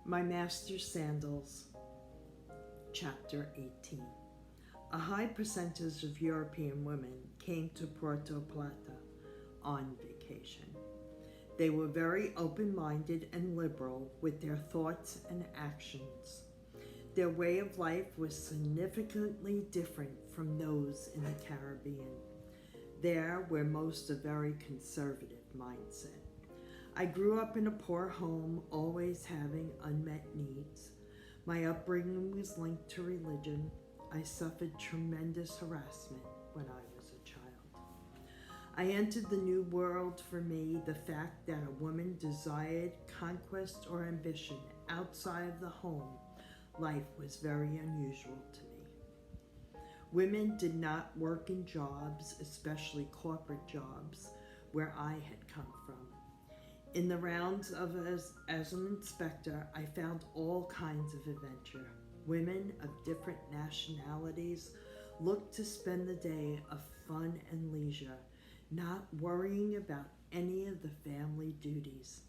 My Master's Sandals, Chapter 18. A high percentage of European women came to Puerto Plata on vacation. They were very open-minded and liberal with their thoughts and actions. Their way of life was significantly different from those in the Caribbean. There, where most are very conservative mindset. I grew up in a poor home, always having unmet needs. My upbringing was linked to religion. I suffered tremendous harassment when I was a child. I entered the new world. For me, the fact that a woman desired conquest or ambition outside of the home life was very unusual to me. Women did not work in jobs, especially corporate jobs, where I had come from. In the rounds as an inspector, I found all kinds of adventure. Women of different nationalities looked to spend the day of fun and leisure, not worrying about any of the family duties.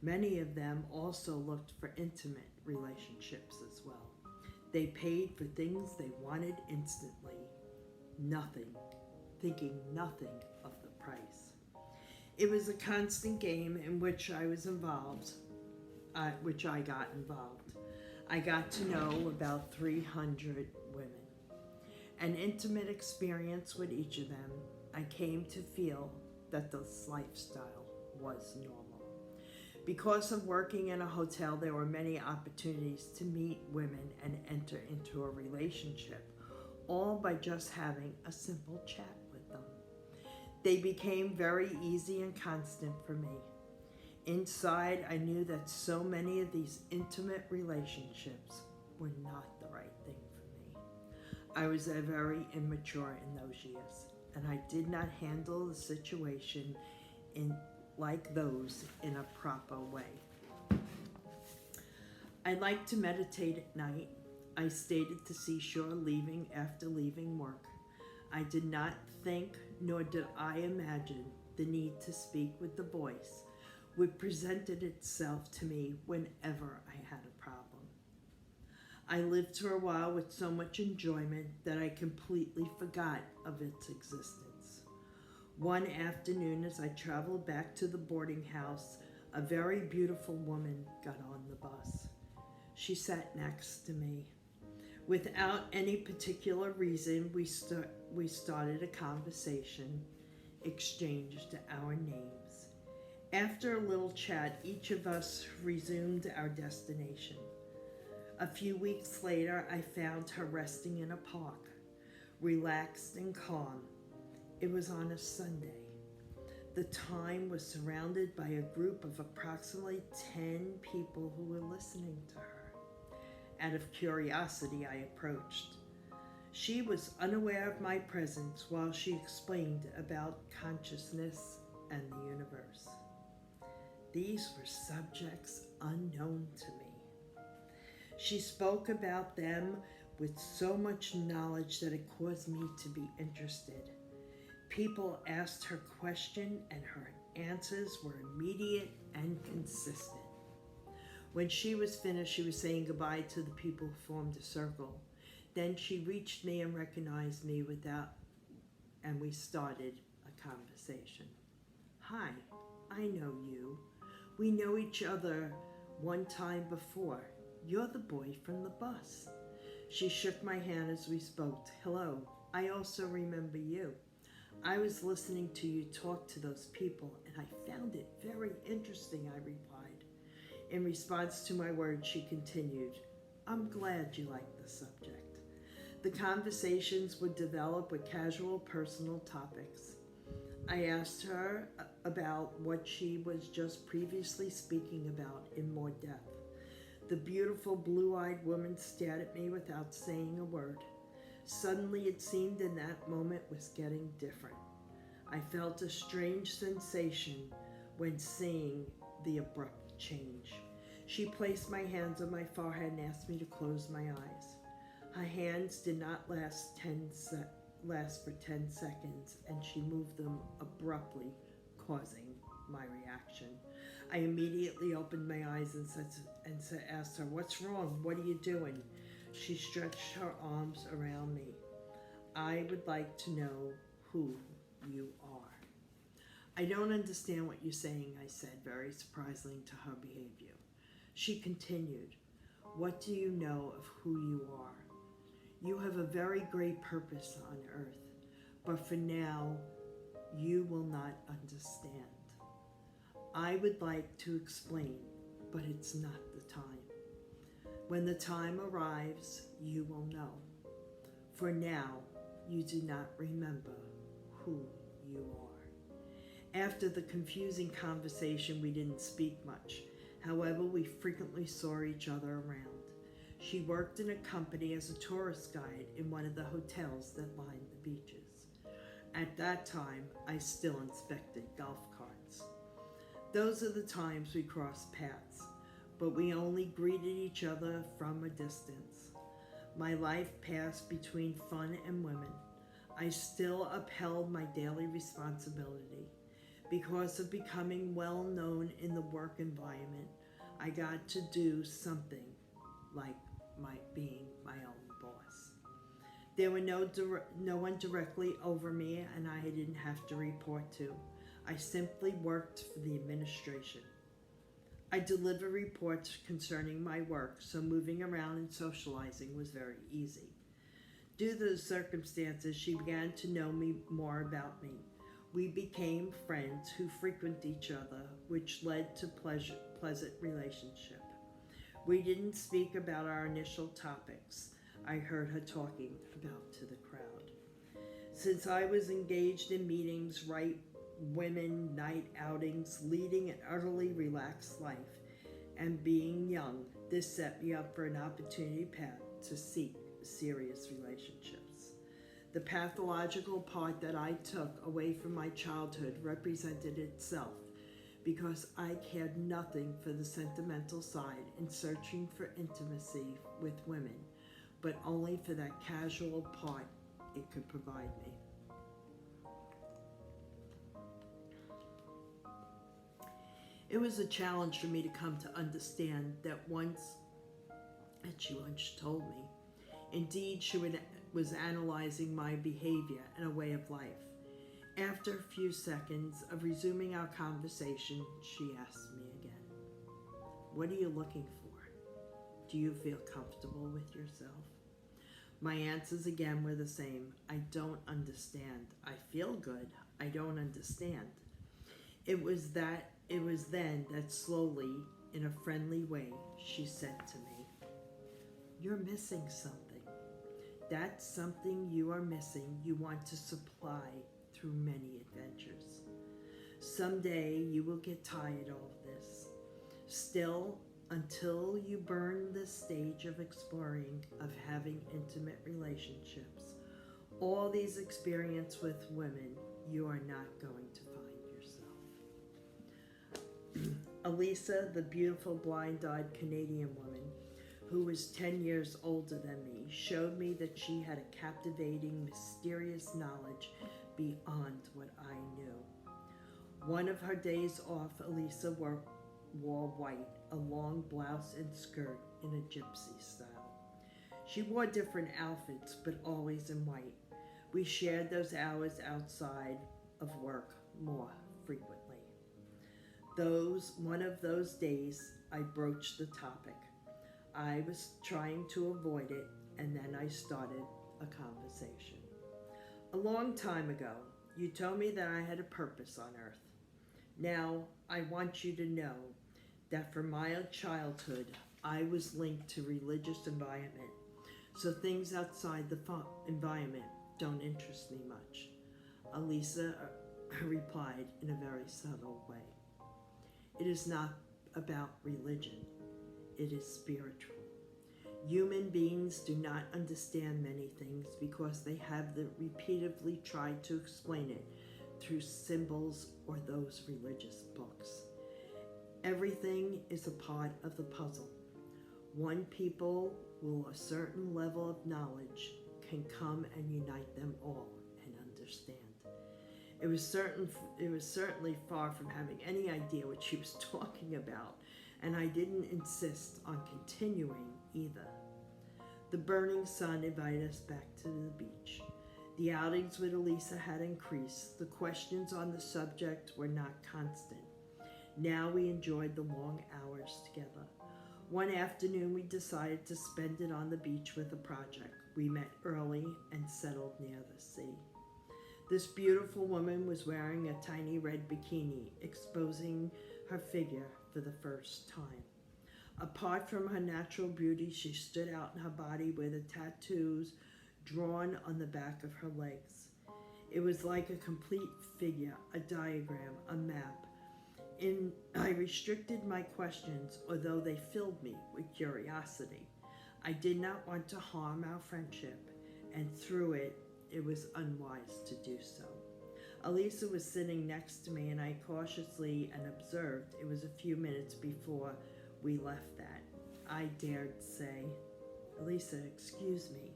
Many of them also looked for intimate relationships as well. They paid for things they wanted instantly, thinking nothing of the price. It was a constant game in which I got involved. I got to know about 300 women. An intimate experience with each of them. I came to feel that this lifestyle was normal. Because of working in a hotel, there were many opportunities to meet women and enter into a relationship, all by just having a simple chat with them. They became very easy and constant for me. Inside, I knew that so many of these intimate relationships were not the right thing for me. I was very immature in those years, and I did not handle the situation like those in a proper way. I like to meditate at night. I stayed at the seashore after leaving work. I did not think, nor did I imagine, the need to speak with the voice would present itself to me whenever I had a problem. I lived for a while with so much enjoyment that I completely forgot of its existence. One afternoon, as I traveled back to the boarding house, a very beautiful woman got on the bus. She sat next to me. Without any particular reason, we started a conversation, exchanged our names. After a little chat, each of us resumed our destination. A few weeks later, I found her resting in a park, relaxed and calm. It was on a Sunday. The time was surrounded by a group of approximately 10 people who were listening to her. Out of curiosity, I approached. She was unaware of my presence while she explained about consciousness and the universe. These were subjects unknown to me. She spoke about them with so much knowledge that it caused me to be interested. People asked her questions and her answers were immediate and consistent. When she was finished, she was saying goodbye to the people who formed a circle. Then she reached me and recognized me and we started a conversation. Hi, I know you. We know each other one time before. You're the boy from the bus. She shook my hand as we spoke. Hello, I also remember you. I was listening to you talk to those people and I found it very interesting, I replied. In response to my words, she continued, I'm glad you like the subject. The conversations would develop with casual personal topics. I asked her about what she was just previously speaking about in more depth. The beautiful blue-eyed woman stared at me without saying a word. Suddenly, it seemed in that moment was getting different. I felt a strange sensation when seeing the abrupt change. She placed my hands on my forehead and asked me to close my eyes. Her hands did not last for 10 seconds, and she moved them abruptly, causing my reaction. I immediately opened my eyes and asked her, "What's wrong? What are you doing?" She stretched her arms around me. "I would like to know who you are." "I don't understand what you're saying," I said, very surprising to her behavior. She continued, "What do you know of who you are? You have a very great purpose on earth, but for now, you will not understand. I would like to explain, but it's not the time. When the time arrives, you will know. For now, you do not remember who you are." After the confusing conversation, we didn't speak much. However, we frequently saw each other around. She worked in a company as a tourist guide in one of the hotels that lined the beaches. At that time, I still inspected golf carts. Those are the times we crossed paths, but we only greeted each other from a distance. My life passed between fun and women. I still upheld my daily responsibility. Because of becoming well known in the work environment, I got to do something like being my own boss. There were no one directly over me, and I didn't have to report to. I simply worked for the administration. I delivered reports concerning my work, so moving around and socializing was very easy. Due to the circumstances, she began to know more about me. We became friends who frequented each other, which led to pleasant relationship. We didn't speak about our initial topics I heard her talking about to the crowd. Since I was engaged in meetings, women, night outings, leading an utterly relaxed life, and being young, this set me up for an opportunity path to seek serious relationships. The pathological part that I took away from my childhood represented itself because I cared nothing for the sentimental side in searching for intimacy with women, but only for that casual part it could provide me. It was a challenge for me to come to understand that she once told me. Indeed, she was analyzing my behavior and a way of life. After a few seconds of resuming our conversation, she asked me again, "What are you looking for? Do you feel comfortable with yourself?" My answers again were the same. "I don't understand. I feel good. I don't understand." It was then that slowly, in a friendly way, she said to me, "You're missing something. That's something you are missing you want to supply through many adventures. Someday you will get tired of all this. Still, until you burn the stage of exploring, of having intimate relationships, all these experiences with women, you are not going to find yourself." Elisa, the beautiful blind-eyed Canadian woman, who was 10 years older than me, showed me that she had a captivating, mysterious knowledge beyond what I knew. One of her days off, Elisa wore white, a long blouse and skirt in a gypsy style. She wore different outfits, but always in white. We shared those hours outside of work more frequently. One of those days, I broached the topic. I was trying to avoid it, and then I started a conversation. "A long time ago, you told me that I had a purpose on earth. Now, I want you to know that from my childhood, I was linked to religious environment, so things outside the environment don't interest me much." Elisa replied in a very subtle way. "It is not about religion. It is spiritual. Human beings do not understand many things because they have repeatedly tried to explain it through symbols or those religious books. Everything is a part of the puzzle. One people with a certain level of knowledge can come and unite them all and understand. It was certainly far from having any idea what she was talking about, and I didn't insist on continuing either. The burning sun invited us back to the beach. The outings with Elisa had increased. The questions on the subject were not constant. Now we enjoyed the long hours together. One afternoon we decided to spend it on the beach with a project. We met early and settled near the sea. This beautiful woman was wearing a tiny red bikini, exposing her figure for the first time. Apart from her natural beauty, she stood out in her body with the tattoos drawn on the back of her legs. It was like a complete figure, a diagram, a map. I restricted my questions, although they filled me with curiosity. I did not want to harm our friendship, and through it, it was unwise to do so. Elisa was sitting next to me, and I cautiously and observed. It was a few minutes before we left that. I dared say, "Elisa, excuse me,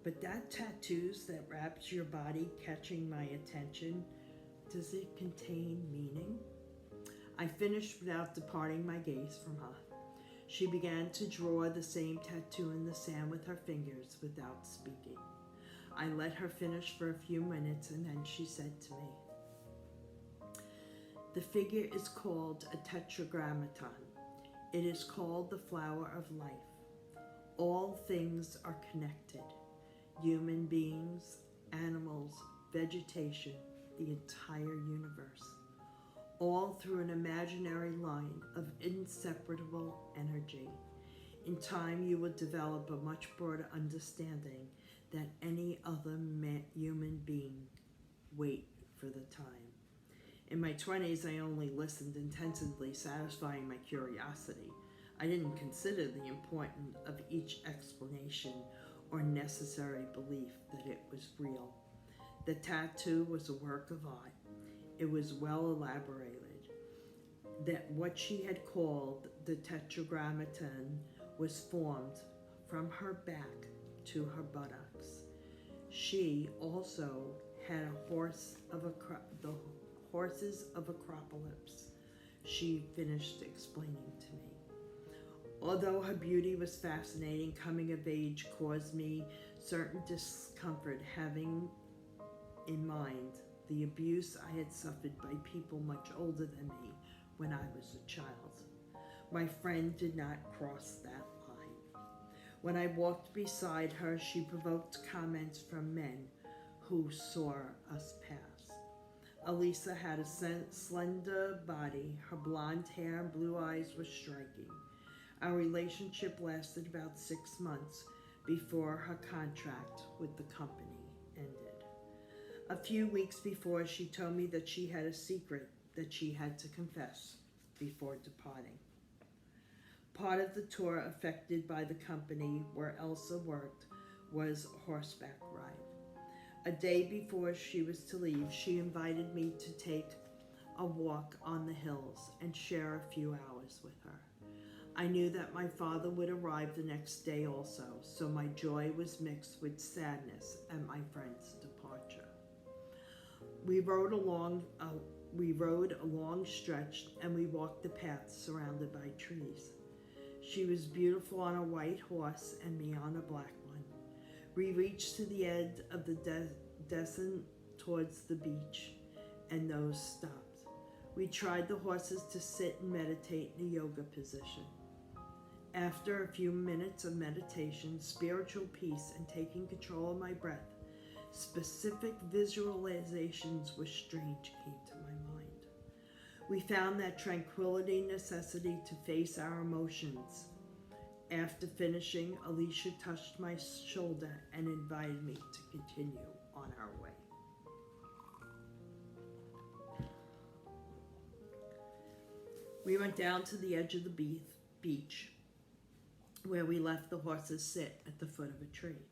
but that tattoos that wraps your body catching my attention, does it contain meaning?" I finished without departing my gaze from her. She began to draw the same tattoo in the sand with her fingers without speaking. I let her finish for a few minutes, and then she said to me, "The figure is called a tetragrammaton. It is called the flower of life. All things are connected. Human beings, animals, vegetation, the entire universe. All through an imaginary line of inseparable energy. In time, you will develop a much broader understanding than any other human being. Wait for the time." In my 20s, I only listened intensively, satisfying my curiosity. I didn't consider the importance of each explanation or necessary belief that it was real. The tattoo was a work of art. It was well elaborated. That what she had called the tetragrammaton was formed from her back to her buttocks. She also had the horses of Acropolis, she finished explaining to me. Although her beauty was fascinating, coming of age caused me certain discomfort, having in mind the abuse I had suffered by people much older than me when I was a child. My friend did not cross that line. When I walked beside her, she provoked comments from men who saw us pass. Elisa had a slender body. Her blonde hair and blue eyes were striking. Our relationship lasted about 6 months before her contract with the company ended. A few weeks before, she told me that she had a secret that she had to confess before departing. Part of the tour affected by the company where Elsa worked was a horseback ride. A day before she was to leave, she invited me to take a walk on the hills and share a few hours with her. I knew that my father would arrive the next day also, so my joy was mixed with sadness at my friend's departure. We rode a long stretch, and we walked the path surrounded by trees. She was beautiful on a white horse and me on a black one. We reached to the edge of the descent towards the beach, and those stopped. We tried the horses to sit and meditate in a yoga position. After a few minutes of meditation, spiritual peace, and taking control of my breath, specific visualizations which strange came to my mind. We found that tranquility, necessity to face our emotions. After finishing, Alicia touched my shoulder and invited me to continue on our way. We went down to the edge of the beach, where we left the horses sit at the foot of a tree.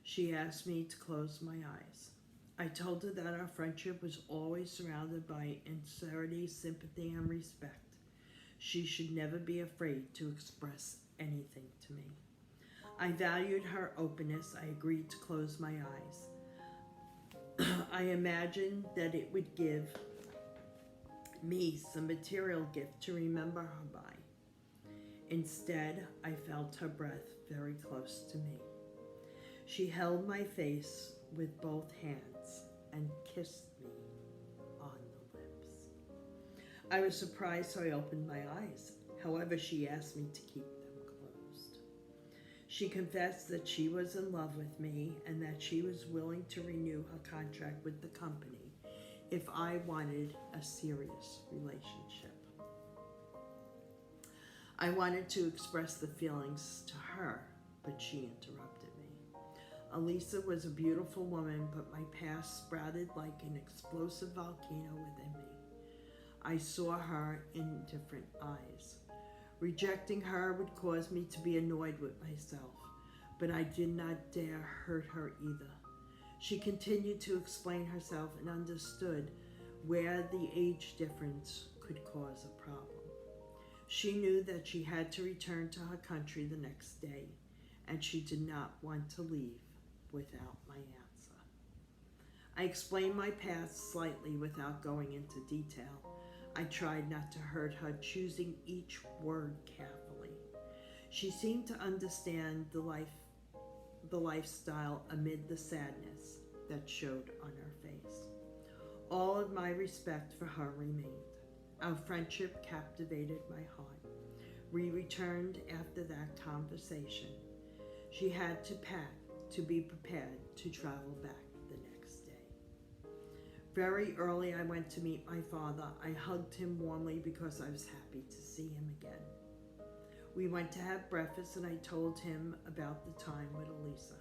She asked me to close my eyes. I told her that our friendship was always surrounded by sincerity, sympathy, and respect. She should never be afraid to express anything to me. I valued her openness. I agreed to close my eyes. I imagined that it would give me some material gift to remember her by. Instead, I felt her breath very close to me. She held my face with both hands and kissed me on the lips. I was surprised, so I opened my eyes. However, she asked me to keep them closed. She confessed that she was in love with me and that she was willing to renew her contract with the company if I wanted a serious relationship. I wanted to express the feelings to her, but she interrupted me. Elisa was a beautiful woman, but my past sprouted like an explosive volcano within me. I saw her in different eyes. Rejecting her would cause me to be annoyed with myself, but I did not dare hurt her either. She continued to explain herself and understood where the age difference could cause a problem. She knew that she had to return to her country the next day, and she did not want to leave without my answer. I explained my past slightly without going into detail. I tried not to hurt her, choosing each word carefully. She seemed to understand the lifestyle amid the sadness that showed on her face. All of my respect for her remained. Our friendship captivated my heart. We returned after that conversation. She had to pack to be prepared to travel back the next day. Very early, I went to meet my father. I hugged him warmly because I was happy to see him again. We went to have breakfast and I told him about the time with Elisa.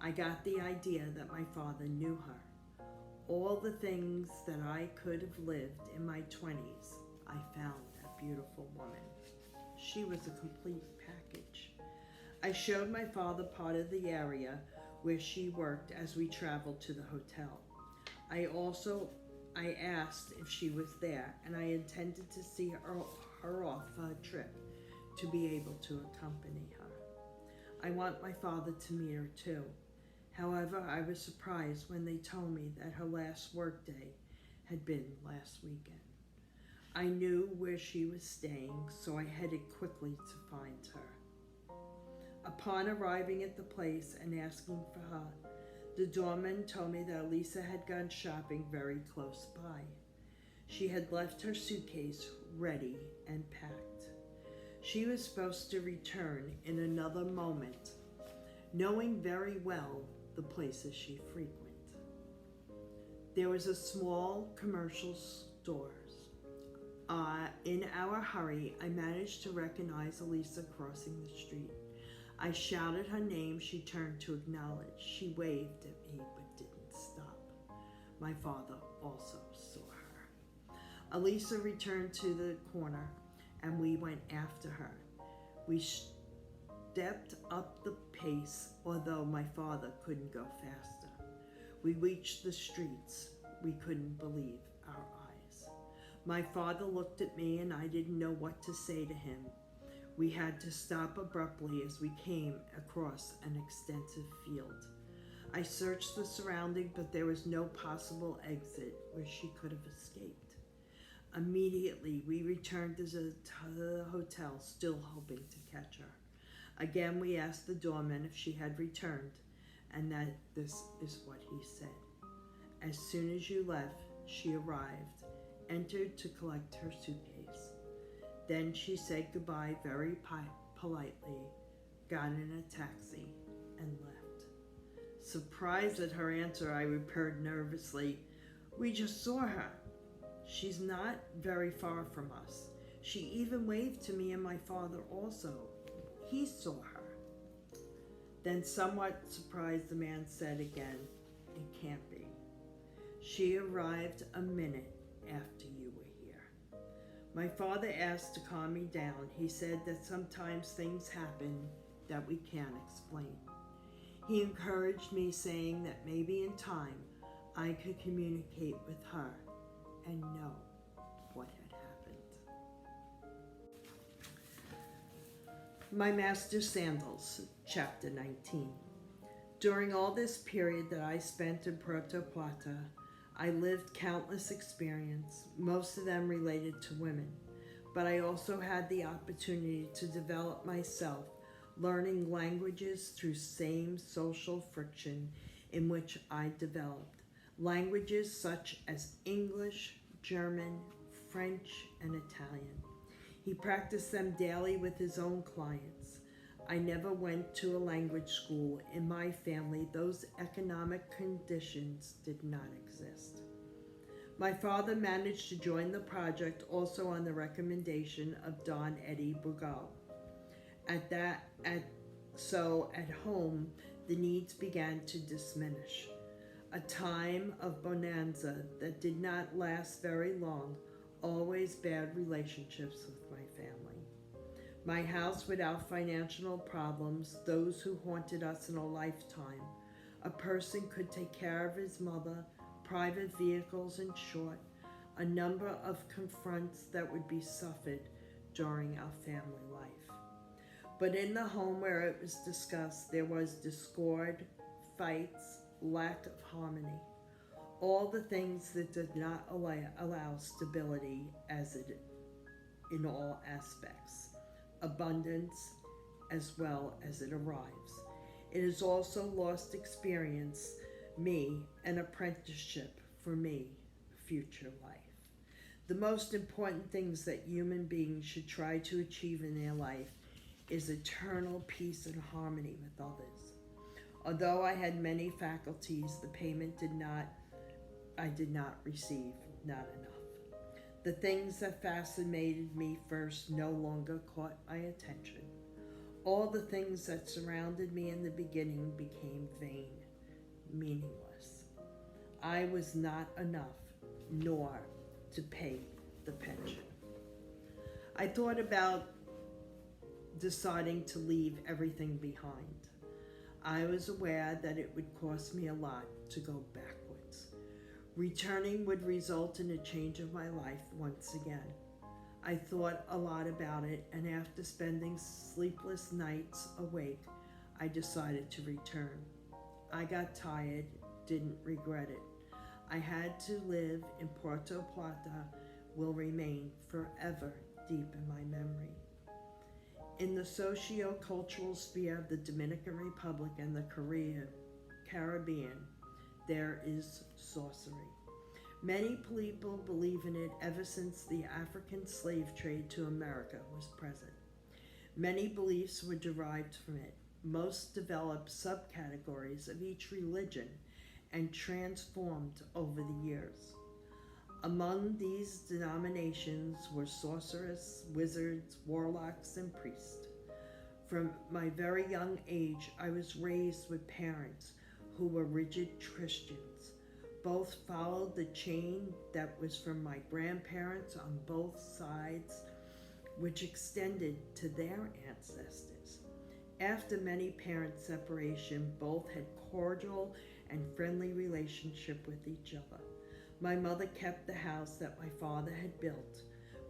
I got the idea that my father knew her. All the things that I could have lived in my 20s, I found that beautiful woman. She was a complete package. I showed my father part of the area where she worked as we traveled to the hotel. I asked if she was there, and I intended to see her off her trip to be able to accompany her. I want my father to meet her too. However, I was surprised when they told me that her last work day had been last weekend. I knew where she was staying, so I headed quickly to find her. Upon arriving at the place and asking for her, the doorman told me that Elisa had gone shopping very close by. She had left her suitcase ready and packed. She was supposed to return in another moment, knowing very well the places she frequented. There was a small commercial store. In our hurry, I managed to recognize Elisa crossing the street. I shouted her name. She turned to acknowledge. She waved at me but didn't stop. My father also saw her. Elisa returned to the corner and we went after her. We stepped up the pace, although my father couldn't go faster. We reached the streets. We couldn't believe our eyes. My father looked at me and I didn't know what to say to him. We had to stop abruptly as we came across an extensive field. I searched the surrounding, but there was no possible exit where she could have escaped. Immediately, we returned to the hotel, still hoping to catch her. Again, we asked the doorman if she had returned, and that this is what he said. As soon as you left, she arrived, entered to collect her suitcase. Then she said goodbye very politely, got in a taxi, and left. Surprised at her answer, I replied nervously, "We just saw her. She's not very far from us. She even waved to me and my father also. He saw her." Then, somewhat surprised, the man said again, "It can't be. She arrived a minute after you were here." My father asked to calm me down. He said that sometimes things happen that we can't explain. He encouraged me, saying that maybe in time I could communicate with her and know what had happened. My Master Sandals, Chapter 19. During all this period that I spent in Puerto Plata, I lived countless experiences, most of them related to women. But I also had the opportunity to develop myself, learning languages through same social friction in which I developed. Languages such as English, German, French, and Italian. He practiced them daily with his own clients. I never went to a language school. In my family, those economic conditions did not exist. My father managed to join the project also on the recommendation of Don Eddie Bugal. So at home, the needs began to diminish. A time of bonanza that did not last very long, always bad relationships with my family. My house without financial problems, those who haunted us in a lifetime. A person could take care of his mother, private vehicles, in short, a number of confronts that would be suffered during our family life. But in the home where it was discussed, there was discord, fights, lack of harmony, all the things that did not allow stability in all aspects, abundance as well as it arrives. It has also lost experience, me, an apprenticeship for me, future life. The most important things that human beings should try to achieve in their life is eternal peace and harmony with others. Although I had many faculties, the payment I did not receive, not enough. The things that fascinated me first no longer caught my attention. All the things that surrounded me in the beginning became vain, meaningless. I was not enough, nor to pay the pension. I thought about deciding to leave everything behind. I was aware that it would cost me a lot to go backwards. Returning would result in a change of my life once again. I thought a lot about it, and after spending sleepless nights awake, I decided to return. I got tired, didn't regret it. I had to live in Puerto Plata, will remain forever deep in my memory. In the socio-cultural sphere of the Dominican Republic and the Caribbean, there is sorcery. Many people believe in it ever since the African slave trade to America was present. Many beliefs were derived from it. Most developed subcategories of each religion and transformed over the years. Among these denominations were sorcerers, wizards, warlocks, and priests. From my very young age, I was raised with parents who were rigid Christians. Both followed the chain that was from my grandparents on both sides, which extended to their ancestors. After many parent separation, both had cordial and friendly relationship with each other. My mother kept the house that my father had built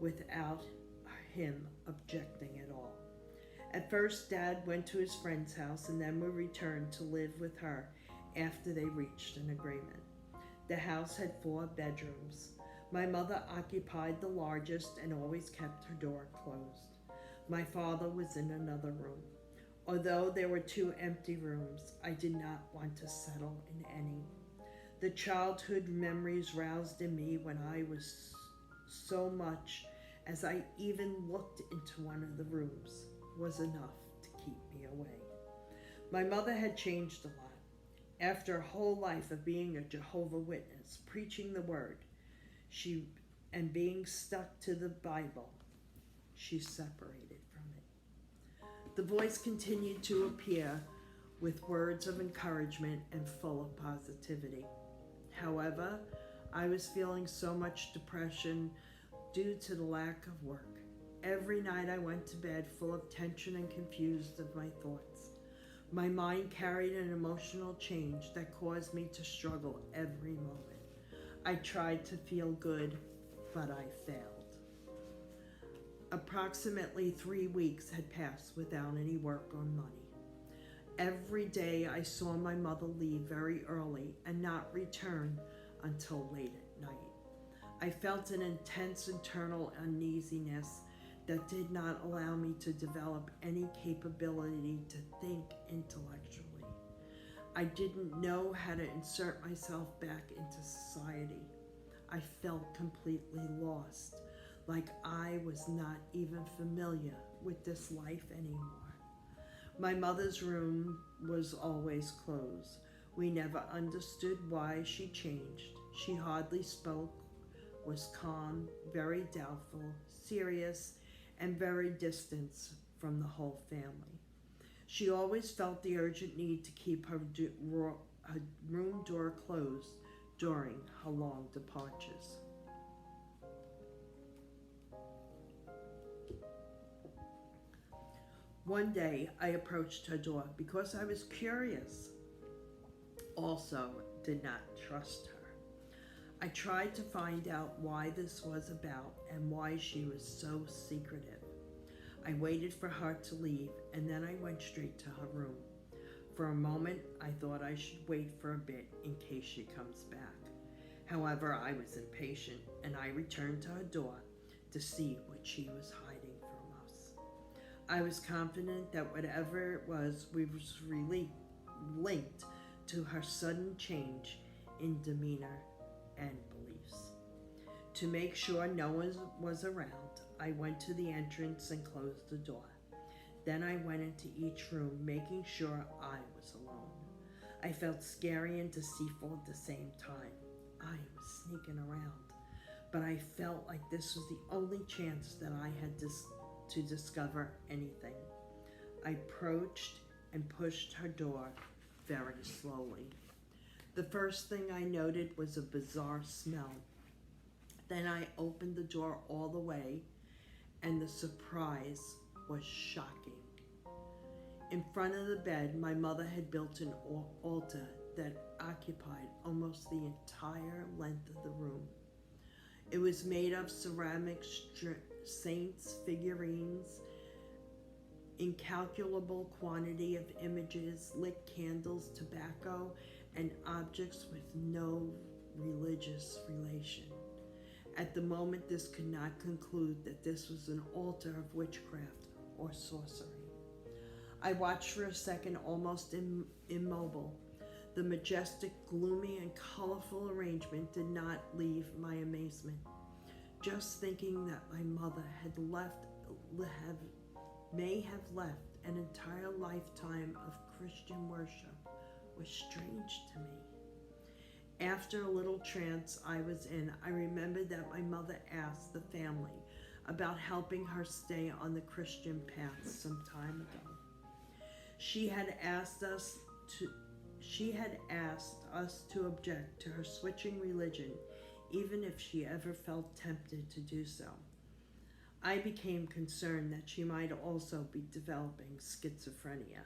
without him objecting at all. At first, Dad went to his friend's house and then would return to live with her after they reached an agreement. The house had 4 bedrooms. My mother occupied the largest and always kept her door closed. My father was in another room. Although there were 2 empty rooms, I did not want to settle in any. The childhood memories roused in me when I was so much as I even looked into one of the rooms was enough to keep me away. My mother had changed a lot. After a whole life of being a Jehovah's Witness, preaching the word, and being stuck to the Bible, she separated from it. The voice continued to appear with words of encouragement and full of positivity. However, I was feeling so much depression due to the lack of work. Every night I went to bed full of tension and confused of my thoughts. My mind carried an emotional change that caused me to struggle every moment. I tried to feel good, but I failed. Approximately 3 weeks had passed without any work or money. Every day I saw my mother leave very early and not return until late at night. I felt an intense internal uneasiness that did not allow me to develop any capability to think intellectually. I didn't know how to insert myself back into society. I felt completely lost, like I was not even familiar with this life anymore. My mother's room was always closed. We never understood why she changed. She hardly spoke, was calm, very doubtful, serious, and very distant from the whole family. She always felt the urgent need to keep her room door closed during her long departures. One day I approached her door because I was curious. Also, did not trust her. I tried to find out why this was about and why she was so secretive. I waited for her to leave and then I went straight to her room. For a moment, I thought I should wait for a bit in case she comes back. However, I was impatient and I returned to her door to see what she was hiding from us. I was confident that whatever it was really linked to her sudden change in demeanor and beliefs. To make sure no one was around, I went to the entrance and closed the door. Then I went into each room, making sure I was alone. I felt scary and deceitful at the same time. I was sneaking around, but I felt like this was the only chance that I had to discover anything. I approached and pushed her door very slowly. The first thing I noted was a bizarre smell. Then I opened the door all the way, and the surprise was shocking. In front of the bed, my mother had built an altar that occupied almost the entire length of the room. It was made of ceramic saints, figurines, incalculable quantity of images, lit candles, tobacco, and objects with no religious relation. At the moment, this could not conclude that this was an altar of witchcraft or sorcery. I watched for a second, almost immobile. The majestic, gloomy, and colorful arrangement did not leave my amazement. Just thinking that my mother may have left an entire lifetime of Christian worship was strange to me. After a little trance I was in, I remembered that my mother asked the family about helping her stay on the Christian path some time ago. She had asked us to object to her switching religion, even if she ever felt tempted to do so. I became concerned that she might also be developing schizophrenia.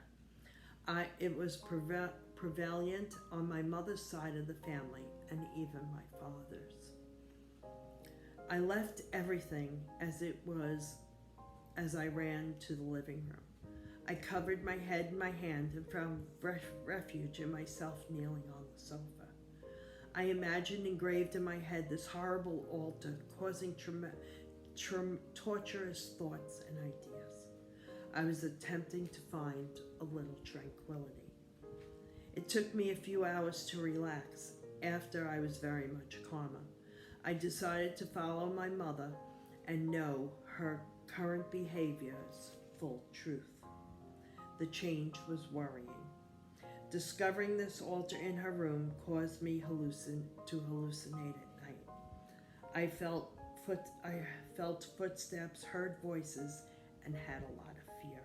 It was prevalent on my mother's side of the family and even my father's. I left everything as it was as I ran to the living room. I covered my head in my hand and found refuge in myself kneeling on the sofa. I imagined engraved in my head this horrible altar causing torturous thoughts and ideas. I was attempting to find a little tranquility. It took me a few hours to relax. After I was very much calmer, I decided to follow my mother and know her current behavior's full truth. The change was worrying. Discovering this altar in her room caused me to hallucinate at night. I felt footsteps, heard voices, and had a lot of fear.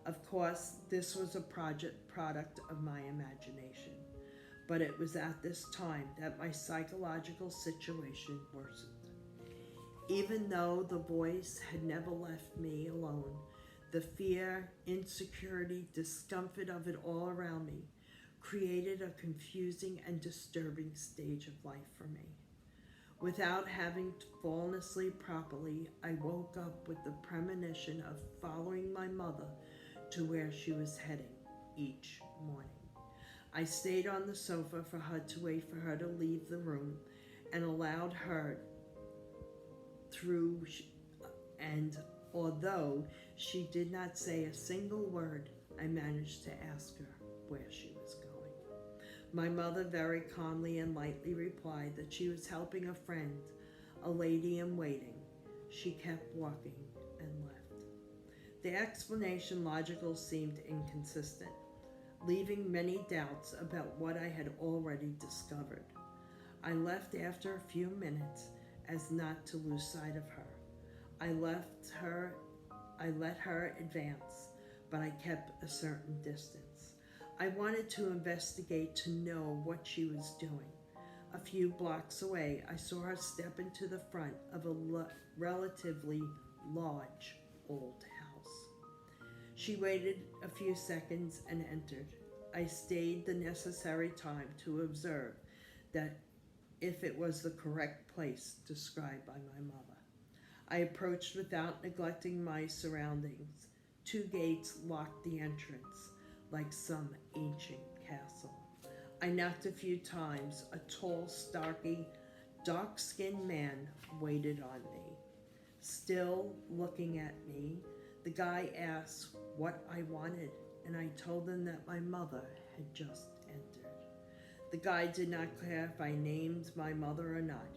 Of course, this was a product of my imagination, but it was at this time that my psychological situation worsened. Even though the voice had never left me alone, the fear, insecurity, discomfort of it all around me created a confusing and disturbing stage of life for me. Without having fallen asleep properly, I woke up with the premonition of following my mother to where she was heading. each morning. I stayed on the sofa for her to wait for her to leave the room and allowed her through, and although she did not say a single word, I managed to ask her where she was going. My mother very calmly and lightly replied that she was helping a friend, a lady in waiting. She kept walking and left. The explanation logical seemed inconsistent, leaving many doubts about what I had already discovered. I left after a few minutes as not to lose sight of her. I let her advance, but I kept a certain distance. I wanted to investigate to know what she was doing. A few blocks away, I saw her step into the front of a relatively large old house. She waited a few seconds and entered. I stayed the necessary time to observe that if it was the correct place described by my mother. I approached without neglecting my surroundings. 2 gates locked the entrance, like some ancient castle. I knocked a few times. A tall, stocky, dark-skinned man waited on me. Still looking at me, the guy asked what I wanted, and I told him that my mother had just entered. The guy did not care if I named my mother or not.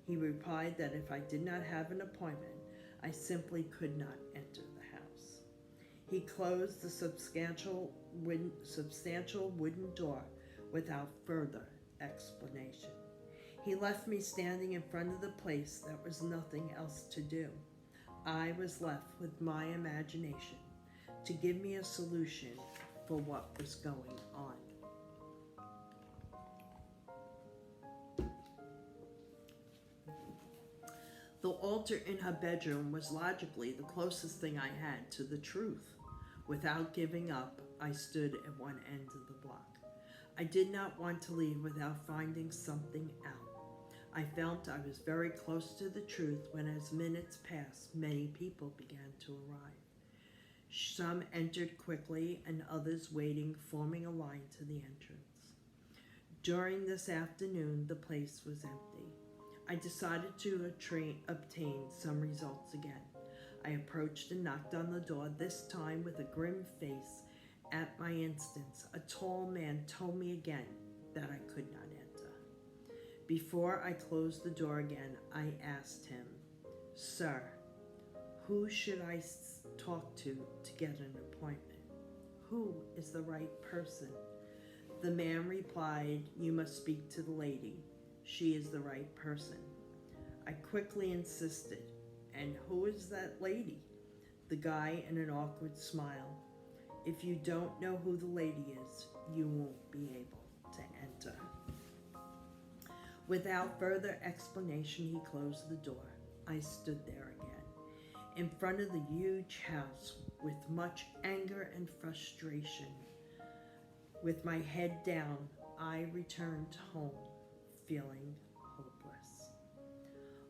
He replied that if I did not have an appointment, I simply could not enter the house. He closed the substantial wooden door without further explanation. He left me standing in front of the place that was nothing else to do. I was left with my imagination to give me a solution for what was going on. The altar in her bedroom was logically the closest thing I had to the truth. Without giving up, I stood at one end of the block. I did not want to leave without finding something out. I felt I was very close to the truth when, as minutes passed, many people began to arrive. Some entered quickly and others waiting, forming a line to the entrance. During this afternoon, the place was empty. I decided to obtain some results again. I approached and knocked on the door, this time with a grim face. At my instance, a tall man told me again that I could not enter. Before I closed the door again, I asked him, "Sir, who should I talk to get an appointment? Who is the right person?" The man replied, "You must speak to the lady. She is the right person." I quickly insisted, "And who is that lady?" The guy, in an awkward smile, "If you don't know who the lady is, you won't be able to enter." Without further explanation, he closed the door. I stood there again, in front of the huge house, with much anger and frustration. With my head down, I returned home, feeling hopeless.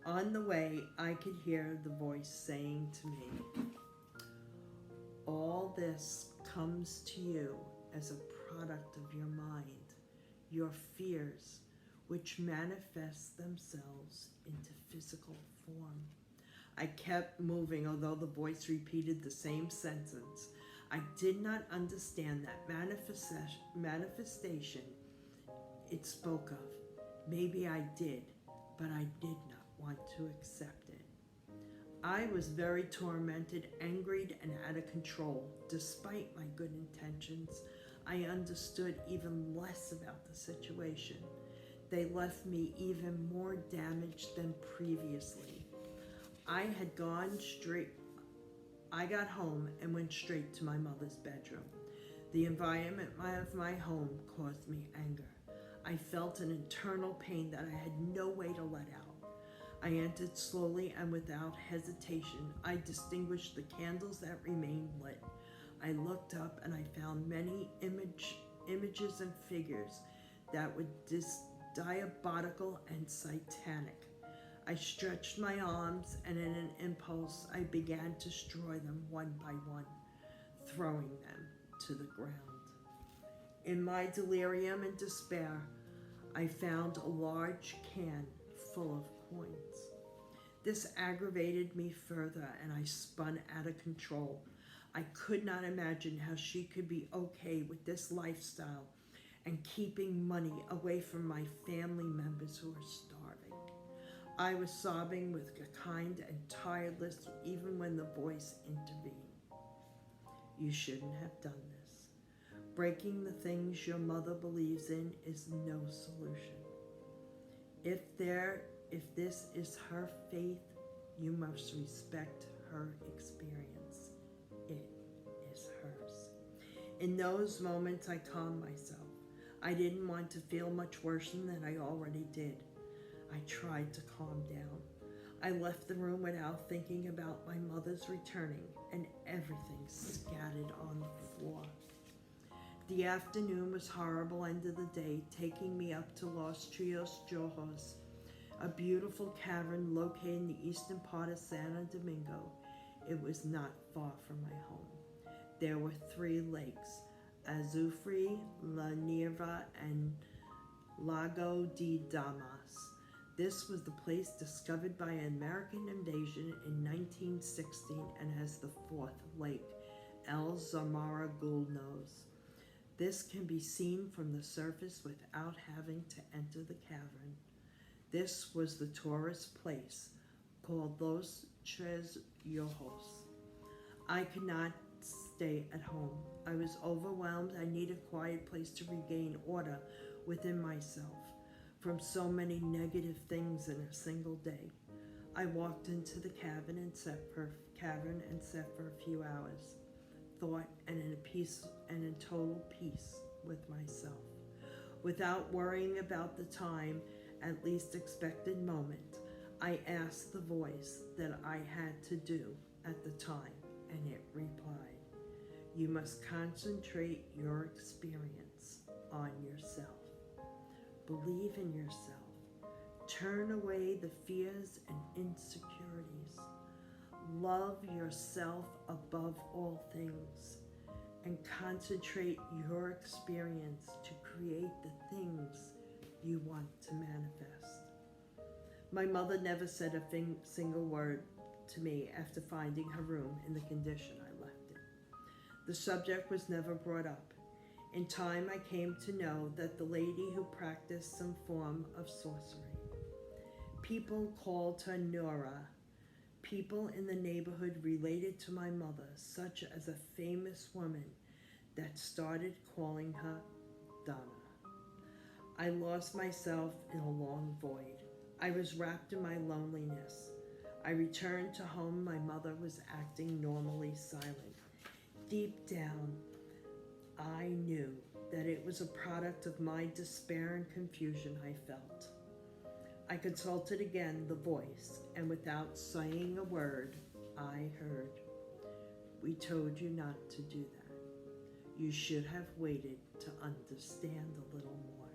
On the way, I could hear the voice saying to me, "All this comes to you as a product of your mind, your fears, which manifest themselves into physical form." I kept moving, although the voice repeated the same sentence. I did not understand that manifestation it spoke of. Maybe I did, but I did not want to accept it. I was very tormented, angry, and out of control. Despite my good intentions, I understood even less about the situation. They left me even more damaged than previously. I got home and went straight to my mother's bedroom. The environment of my home caused me anger. I felt an internal pain that I had no way to let out. I entered slowly and without hesitation. I distinguished the candles that remained lit. I looked up and I found many images and figures that were diabolical and satanic. I stretched my arms, and in an impulse, I began to destroy them one by one, throwing them to the ground. In my delirium and despair, I found a large can full of coins. This aggravated me further, and I spun out of control. I could not imagine how she could be okay with this lifestyle and keeping money away from my family members who are starving. I was sobbing with a kind and tireless even when the voice intervened. You shouldn't have done this. Breaking the things your mother believes in is no solution. If this is her faith, you must respect her experience. It is hers. In those moments, I calmed myself. I didn't want to feel much worse than I already did. I tried to calm down. I left the room without thinking about my mother's returning, and everything scattered on the floor. The afternoon was horrible end of the day, taking me up to Los Trios Jojos, a beautiful cavern located in the eastern part of Santo Domingo. It was not far from my home. There were 3 lakes, Azufre, La Nierva, and Lago de Damas. This was the place discovered by an American invasion in 1916 and has the 4th lake, El Zamora Gulnos. This can be seen from the surface without having to enter the cavern. This was the tourist place called Los Tres Ojos. I could not stay at home. I was overwhelmed. I needed a quiet place to regain order within myself from so many negative things in a single day. I walked into the cavern and sat for a few hours, thought and in total peace with myself. Without worrying about the time, at least expected moment, I asked the voice that I had to do at the time, and it replied, "You must concentrate your experience on yourself. Believe in yourself. Turn away the fears and insecurities. Love yourself above all things, and concentrate your experience to create the things you want to manifest." My mother never said a single word to me after finding her room in the condition I left it. The subject was never brought up. In time, I came to know that the lady who practiced some form of sorcery. People called her Nora. People in the neighborhood related to my mother, such as a famous woman that started calling her Donna. I lost myself in a long void. I was wrapped in my loneliness. I returned to home. My mother was acting normally silent. Deep down, I knew that it was a product of my despair and confusion I felt. I consulted again the voice, and without saying a word, I heard, "We told you not to do that. You should have waited to understand a little more."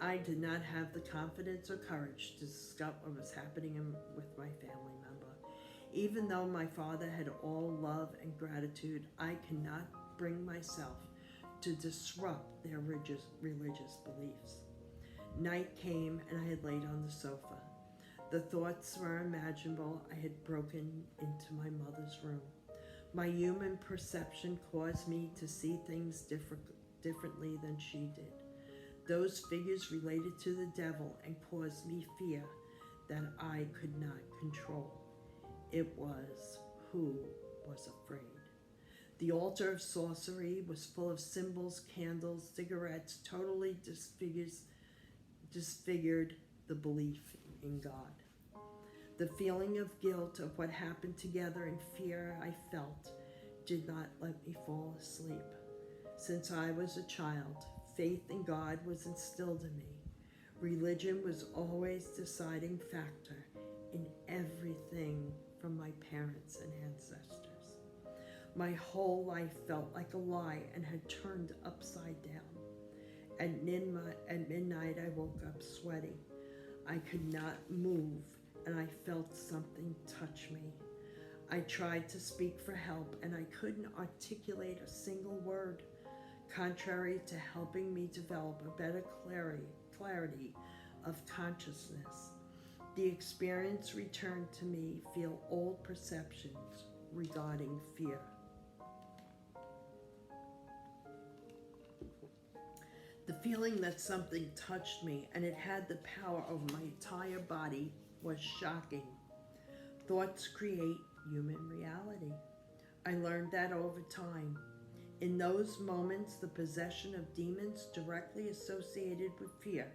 I did not have the confidence or courage to discuss what was happening with my family member. Even though my father had all love and gratitude, I could not bring myself to disrupt their religious beliefs. Night came and I had laid on the sofa. The thoughts were imaginable. I had broken into my mother's room. My human perception caused me to see things differently than she did. Those figures related to the devil and caused me fear that I could not control. It was who was afraid. The altar of sorcery was full of symbols, candles, cigarettes, totally disfigured the belief in God. The feeling of guilt of what happened together and fear I felt did not let me fall asleep. Since I was a child, faith in God was instilled in me. Religion was always the deciding factor in everything from my parents and ancestors. My whole life felt like a lie and had turned upside down. At midnight, I woke up sweating. I could not move, and I felt something touch me. I tried to speak for help, and I couldn't articulate a single word. contrary to helping me develop a better clarity of consciousness. The experience returned to me feel old perceptions regarding fear. The feeling that something touched me and it had the power over my entire body was shocking. Thoughts create human reality. I learned that over time. In those moments, the possession of demons directly associated with fear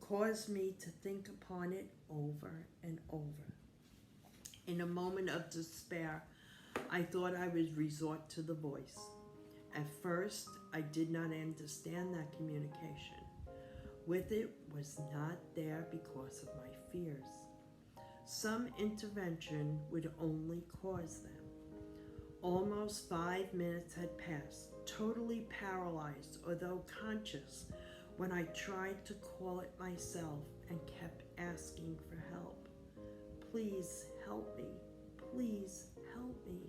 caused me to think upon it over and over. In a moment of despair, I thought I would resort to the voice. At first, I did not understand that communication with it was not there because of my fears. Some intervention would only cause them. Almost 5 minutes had passed, totally paralyzed, although conscious, when I tried to call it myself and kept asking for help. Please help me. Please help me.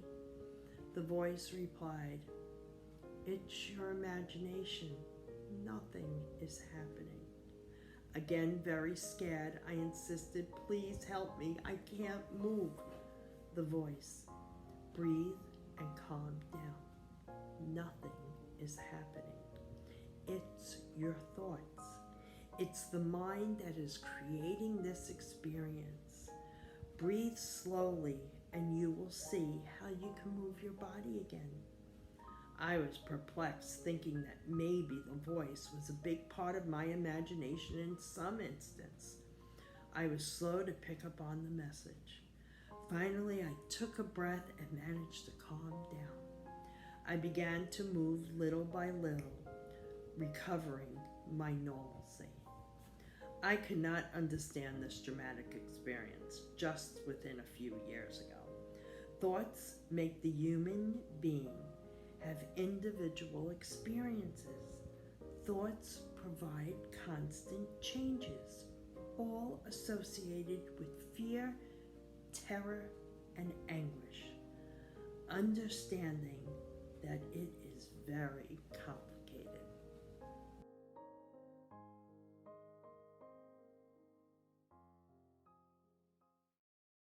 The voice replied, it's your imagination. Nothing is happening. Again, very scared, I insisted, please help me. I can't move. The voice, breathe and calm down. Nothing is happening. It's your thoughts. It's the mind that is creating this experience. Breathe slowly and you will see how you can move your body again. I was perplexed, thinking that maybe the voice was a big part of my imagination in some instance. I was slow to pick up on the message. Finally, I took a breath and managed to calm down. I began to move little by little, recovering my normalcy. I could not understand this dramatic experience just within a few years ago. Thoughts make the human being have individual experiences. Thoughts provide constant changes, all associated with fear, terror, and anguish. Understanding that it is very complicated.